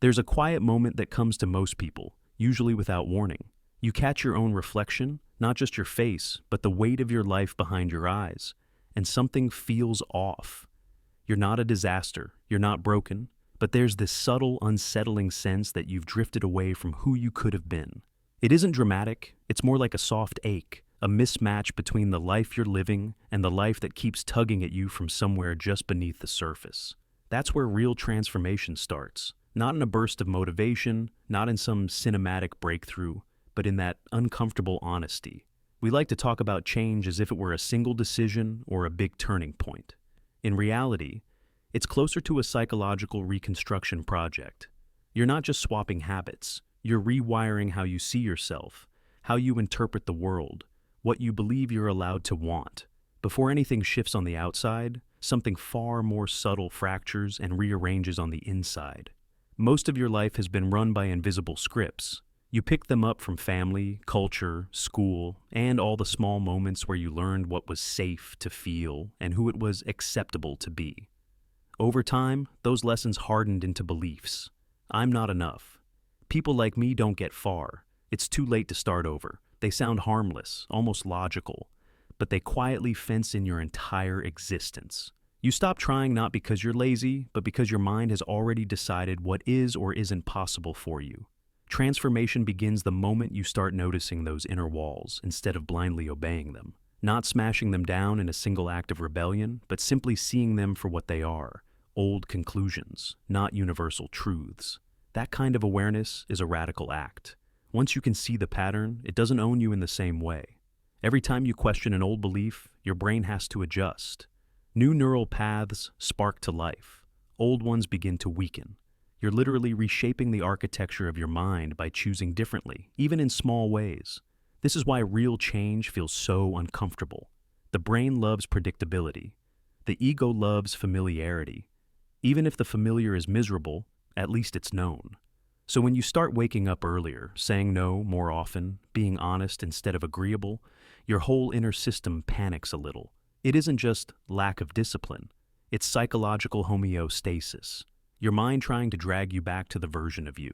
There's a quiet moment that comes to most people, usually without warning. You catch your own reflection, not just your face, but the weight of your life behind your eyes, and something feels off. You're not a disaster, you're not broken, but there's this subtle, unsettling sense that you've drifted away from who you could have been. It isn't dramatic, it's more like a soft ache, a mismatch between the life you're living and the life that keeps tugging at you from somewhere just beneath the surface. That's where real transformation starts. Not in a burst of motivation, not in some cinematic breakthrough, but in that uncomfortable honesty. We like to talk about change as if it were a single decision or a big turning point. In reality, it's closer to a psychological reconstruction project. You're not just swapping habits, you're rewiring how you see yourself, how you interpret the world, what you believe you're allowed to want. Before anything shifts on the outside, something far more subtle fractures and rearranges on the inside. Most of your life has been run by invisible scripts. You picked them up from family, culture, school, and all the small moments where you learned what was safe to feel and who it was acceptable to be. Over time, those lessons hardened into beliefs. I'm not enough. People like me don't get far. It's too late to start over. They sound harmless, almost logical, but they quietly fence in your entire existence. You stop trying not because you're lazy, but because your mind has already decided what is or isn't possible for you. Transformation begins the moment you start noticing those inner walls instead of blindly obeying them. Not smashing them down in a single act of rebellion, but simply seeing them for what they are, old conclusions, not universal truths. That kind of awareness is a radical act. Once you can see the pattern, it doesn't own you in the same way. Every time you question an old belief, your brain has to adjust. New neural paths spark to life. Old ones begin to weaken. You're literally reshaping the architecture of your mind by choosing differently, even in small ways. This is why real change feels so uncomfortable. The brain loves predictability. The ego loves familiarity. Even if the familiar is miserable, at least it's known. So when you start waking up earlier, saying no more often, being honest instead of agreeable, your whole inner system panics a little. It isn't just lack of discipline, it's psychological homeostasis. Your mind trying to drag you back to the version of you.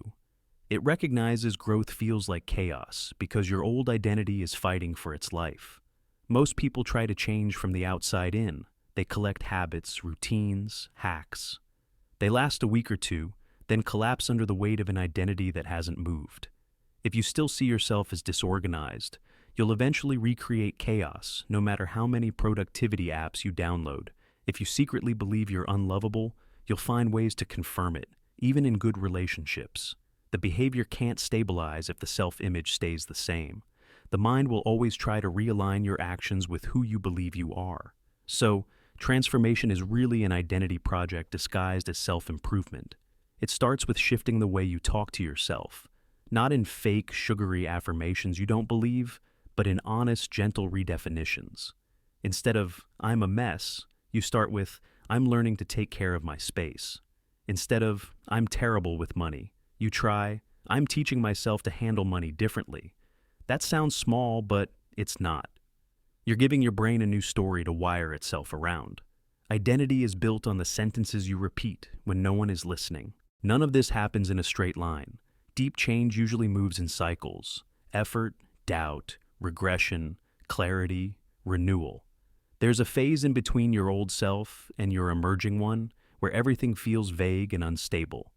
It recognizes growth feels like chaos because your old identity is fighting for its life. Most people try to change from the outside in. They collect habits, routines, hacks. They last a week or two, then collapse under the weight of an identity that hasn't moved. If you still see yourself as disorganized, you'll eventually recreate chaos, no matter how many productivity apps you download. If you secretly believe you're unlovable, you'll find ways to confirm it, even in good relationships. The behavior can't stabilize if the self-image stays the same. The mind will always try to realign your actions with who you believe you are. So, transformation is really an identity project disguised as self-improvement. It starts with shifting the way you talk to yourself, not in fake, sugary affirmations you don't believe, but in honest, gentle redefinitions. Instead of, I'm a mess, you start with, I'm learning to take care of my space. Instead of, I'm terrible with money, you try, I'm teaching myself to handle money differently. That sounds small, but it's not. You're giving your brain a new story to wire itself around. Identity is built on the sentences you repeat when no one is listening. None of this happens in a straight line. Deep change usually moves in cycles. Effort, doubt, regression, clarity, renewal. There's a phase in between your old self and your emerging one where everything feels vague and unstable.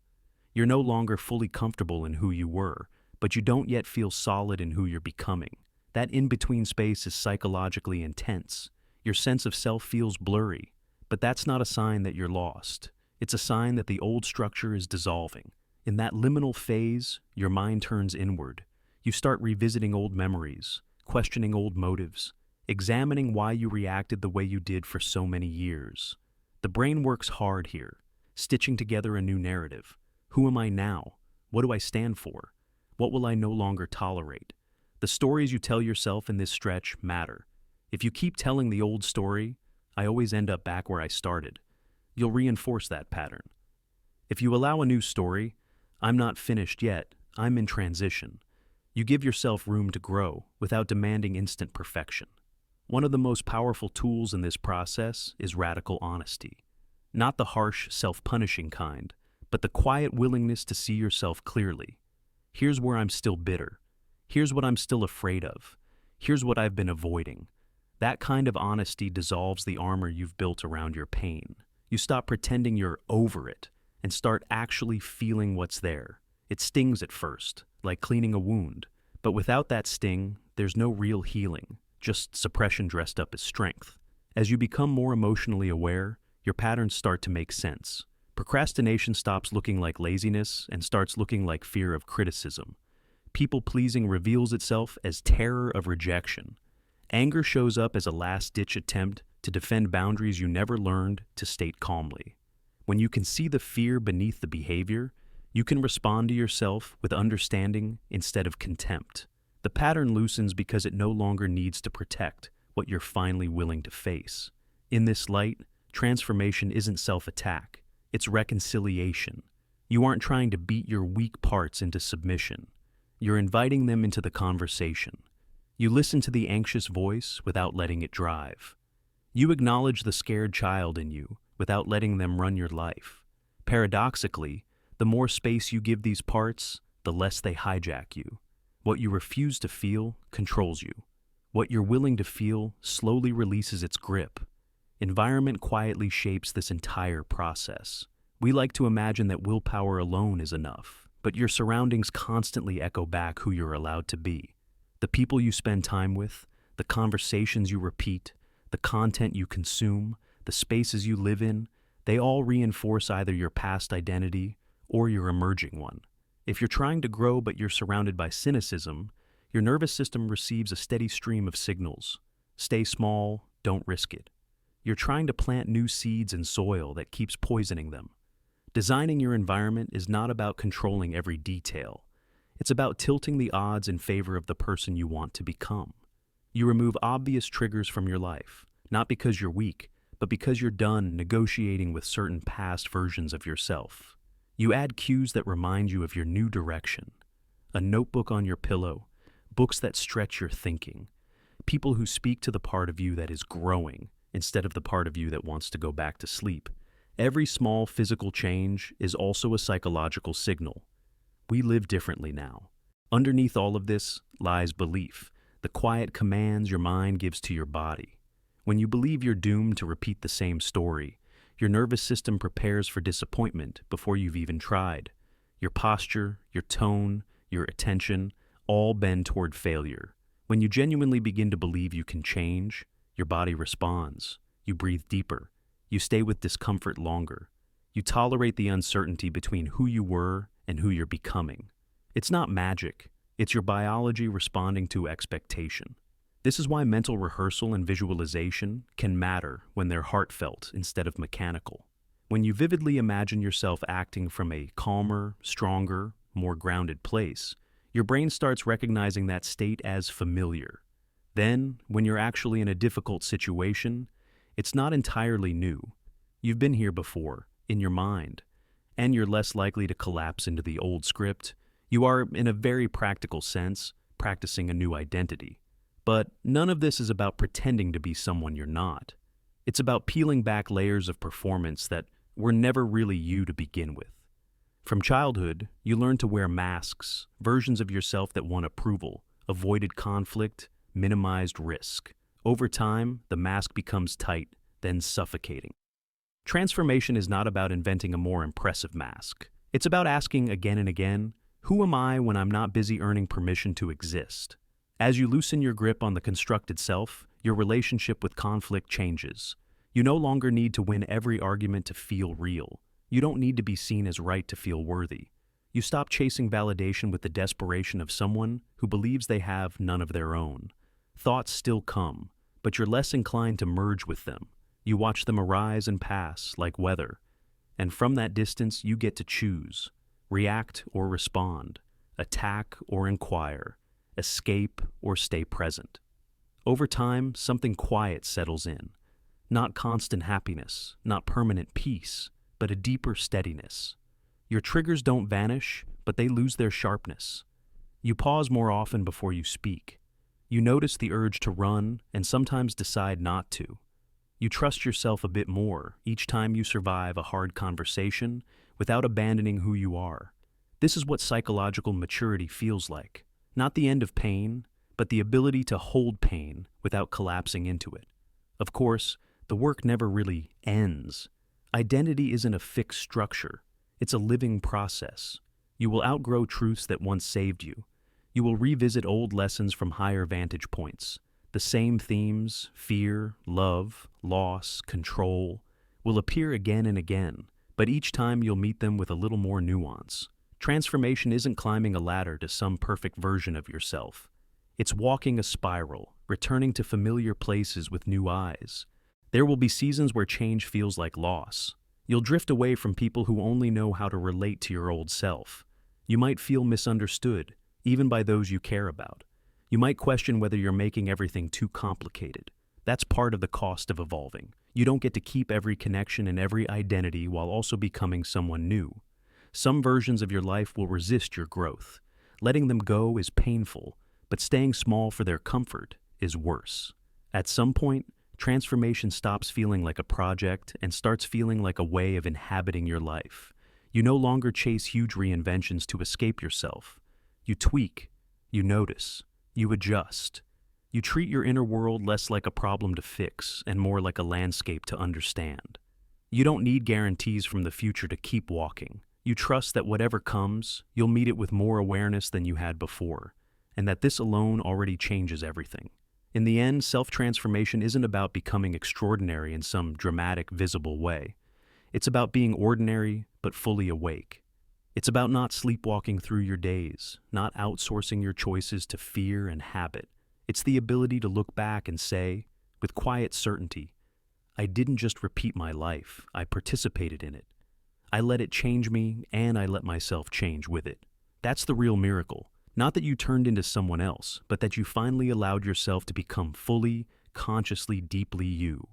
You're no longer fully comfortable in who you were, but you don't yet feel solid in who you're becoming. That in-between space is psychologically intense. Your sense of self feels blurry, but that's not a sign that you're lost. It's a sign that the old structure is dissolving. In that liminal phase, your mind turns inward. You start revisiting old memories, questioning old motives, examining why you reacted the way you did for so many years. The brain works hard here, stitching together a new narrative. Who am I now? What do I stand for? What will I no longer tolerate? The stories you tell yourself in this stretch matter. If you keep telling the old story, I always end up back where I started, you'll reinforce that pattern. If you allow a new story, I'm not finished yet, I'm in transition, you give yourself room to grow without demanding instant perfection. One of the most powerful tools in this process is radical honesty. Not the harsh, self-punishing kind, but the quiet willingness to see yourself clearly. Here's where I'm still bitter. Here's what I'm still afraid of. Here's what I've been avoiding. That kind of honesty dissolves the armor you've built around your pain. You stop pretending you're over it and start actually feeling what's there. It stings at first, like cleaning a wound, but without that sting, there's no real healing, just suppression dressed up as strength. As you become more emotionally aware, your patterns start to make sense. Procrastination stops looking like laziness and starts looking like fear of criticism. People-pleasing reveals itself as terror of rejection. Anger shows up as a last-ditch attempt to defend boundaries you never learned to state calmly. When you can see the fear beneath the behavior, you can respond to yourself with understanding instead of contempt. The pattern loosens because it no longer needs to protect what you're finally willing to face. In this light, transformation isn't self-attack, it's reconciliation. You aren't trying to beat your weak parts into submission. You're inviting them into the conversation. You listen to the anxious voice without letting it drive. You acknowledge the scared child in you without letting them run your life. Paradoxically, the more space you give these parts, the less they hijack you. What you refuse to feel controls you. What you're willing to feel slowly releases its grip. Environment quietly shapes this entire process. We like to imagine that willpower alone is enough, but your surroundings constantly echo back who you're allowed to be. The people you spend time with, the conversations you repeat, the content you consume, the spaces you live in, they all reinforce either your past identity or your emerging one. If you're trying to grow but you're surrounded by cynicism, your nervous system receives a steady stream of signals. Stay small, don't risk it. You're trying to plant new seeds in soil that keeps poisoning them. Designing your environment is not about controlling every detail. It's about tilting the odds in favor of the person you want to become. You remove obvious triggers from your life, not because you're weak, but because you're done negotiating with certain past versions of yourself. You add cues that remind you of your new direction. A notebook on your pillow, books that stretch your thinking, people who speak to the part of you that is growing instead of the part of you that wants to go back to sleep. Every small physical change is also a psychological signal. We live differently now. Underneath all of this lies belief, the quiet commands your mind gives to your body. When you believe you're doomed to repeat the same story, your nervous system prepares for disappointment before you've even tried. Your posture, your tone, your attention, all bend toward failure. When you genuinely begin to believe you can change, your body responds. You breathe deeper. You stay with discomfort longer. You tolerate the uncertainty between who you were and who you're becoming. It's not magic. It's your biology responding to expectation. This is why mental rehearsal and visualization can matter when they're heartfelt instead of mechanical. When you vividly imagine yourself acting from a calmer, stronger, more grounded place, your brain starts recognizing that state as familiar. Then, when you're actually in a difficult situation, it's not entirely new. You've been here before, in your mind, and you're less likely to collapse into the old script. You are, in a very practical sense, practicing a new identity. But none of this is about pretending to be someone you're not. It's about peeling back layers of performance that were never really you to begin with. From childhood, you learn to wear masks, versions of yourself that won approval, avoided conflict, minimized risk. Over time, the mask becomes tight, then suffocating. Transformation is not about inventing a more impressive mask. It's about asking again and again, who am I when I'm not busy earning permission to exist? As you loosen your grip on the constructed self, your relationship with conflict changes. You no longer need to win every argument to feel real. You don't need to be seen as right to feel worthy. You stop chasing validation with the desperation of someone who believes they have none of their own. Thoughts still come, but you're less inclined to merge with them. You watch them arise and pass like weather. And from that distance, you get to choose. React or respond. Attack or inquire. Escape or stay present. Over time, something quiet settles in. Not constant happiness, not permanent peace, but a deeper steadiness. Your triggers don't vanish, but they lose their sharpness. You pause more often before you speak. You notice the urge to run and sometimes decide not to. You trust yourself a bit more each time you survive a hard conversation without abandoning who you are. This is what psychological maturity feels like. Not the end of pain, but the ability to hold pain without collapsing into it. Of course, the work never really ends. Identity isn't a fixed structure. It's a living process. You will outgrow truths that once saved you. You will revisit old lessons from higher vantage points. The same themes, fear, love, loss, control, will appear again and again, but each time you'll meet them with a little more nuance. Transformation isn't climbing a ladder to some perfect version of yourself. It's walking a spiral, returning to familiar places with new eyes. There will be seasons where change feels like loss. You'll drift away from people who only know how to relate to your old self. You might feel misunderstood, even by those you care about. You might question whether you're making everything too complicated. That's part of the cost of evolving. You don't get to keep every connection and every identity while also becoming someone new. Some versions of your life will resist your growth. Letting them go is painful, but staying small for their comfort is worse. At some point, transformation stops feeling like a project and starts feeling like a way of inhabiting your life. You no longer chase huge reinventions to escape yourself. You tweak, you notice, you adjust. You treat your inner world less like a problem to fix and more like a landscape to understand. You don't need guarantees from the future to keep walking. You trust that whatever comes, you'll meet it with more awareness than you had before, and that this alone already changes everything. In the end, self-transformation isn't about becoming extraordinary in some dramatic, visible way. It's about being ordinary, but fully awake. It's about not sleepwalking through your days, not outsourcing your choices to fear and habit. It's the ability to look back and say, with quiet certainty, I didn't just repeat my life, I participated in it. I let it change me, and I let myself change with it. That's the real miracle. Not that you turned into someone else, but that you finally allowed yourself to become fully, consciously, deeply you.